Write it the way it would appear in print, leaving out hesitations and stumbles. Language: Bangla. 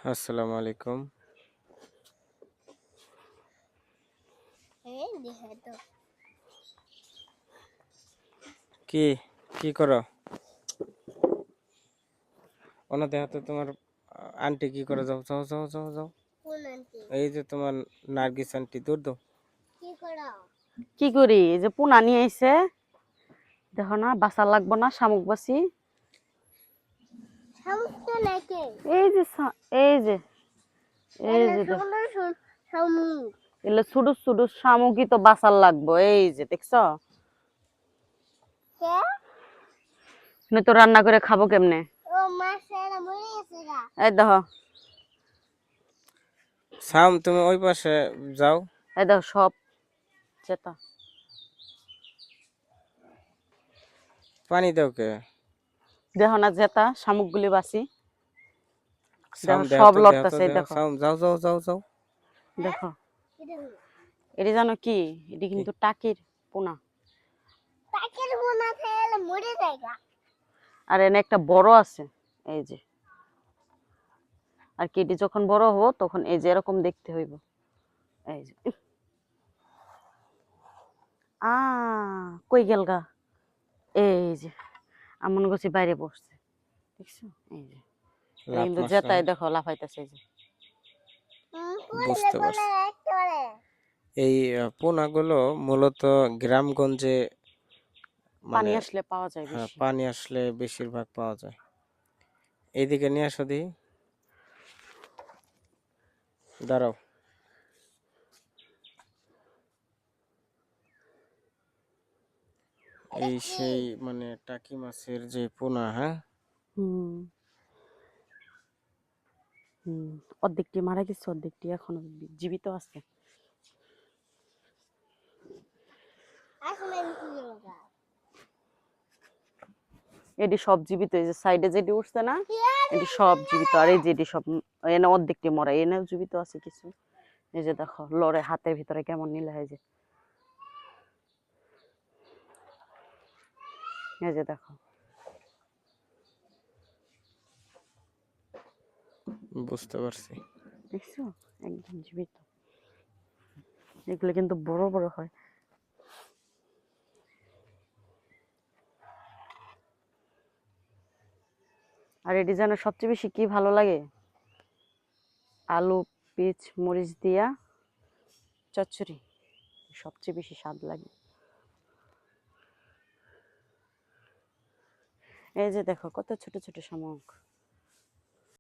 আসসালামু আলাইকুম। কি কি করো? ওনাদের হাতে তোমার আন্টি কি করে? যাও যাও যাও যাও যাও। এই যে তোমার নার্গিস আন্টি, দূর দাও। কি করি? এই যে পোনা নিয়ে আইছে, দেখো না, বাসা লাগবো না? শামুক বাসি। এই যে এই যে এই যে এলে ছোট ছোট শামুকই তো বাসার লাগবো। এই যে দেখছো, তো রান্না করে খাবো কেমনে? এই দেখো, সাম, তুমি ওই পাশে যাও। এই দেখো সব চেতা। পানি দাও কে? দেখো না জেতা শামুক গুলি বাসি, সাম, দেখো দেহ সব তো দেহ তো লড়তেছে। দেহ। দেখো সাম, যাও যাও যাও যাও। দেখো, এটি জানো কি? এটি কি? কিন্তু টাকির পোনা। আর এনে একটা বড় আছে, এই যে। আর কেটি যখন বড় হবো তখন এই যে এরকম দেখতে হইব। এই যে আ কই গেল গা? এই যে আমন গছি বাইরে বসছে, দেখছো? এই যে এটা লাত কিন্তু মারছে জেতাই, না? দেখো লাফাইতেছে। এই যে বুঝতে পারছি। এই পোনাগুলো মূলত গ্রামগঞ্জে, পানি মানে আসলে পাওয়া যায় হ্যাঁ, বেশি। পানি আসলে বেশিরভাগ পাওয়া যায়। এইদিকে নিয়ে আসো দি। দাঁড়াও। এই সেই মানে টাকি মাছের যে পোনা, হ্যাঁ। হুম হুম অর্ধেকটি মারা গেছে, অর্ধেকটি এখনো জীবিত আছে। এটি সব জীবিত। এই যে সাইডে যেটি উঠছে না, এটি সব জীবিত। আর এই যে এটি সব এনে অর্ধেকটি মরা, এনেও জীবিত আছে কিছু। এই যে দেখো লড়ে হাতের ভিতরে কেমন নীলা। এই যে এই যে দেখো, বুঝতে পারছি। দেখছো? একদম জীবিত। এগুলো কিন্তু বড় বড় হয়। আর এটি যেন সবচেয়ে বেশি কি ভালো লাগে? আলু, পিচ, মরিচ দিয়া চচ্চড়ি, সবচেয়ে বেশি স্বাদ লাগে। এই যে দেখো কত ছোট ছোট শামুক।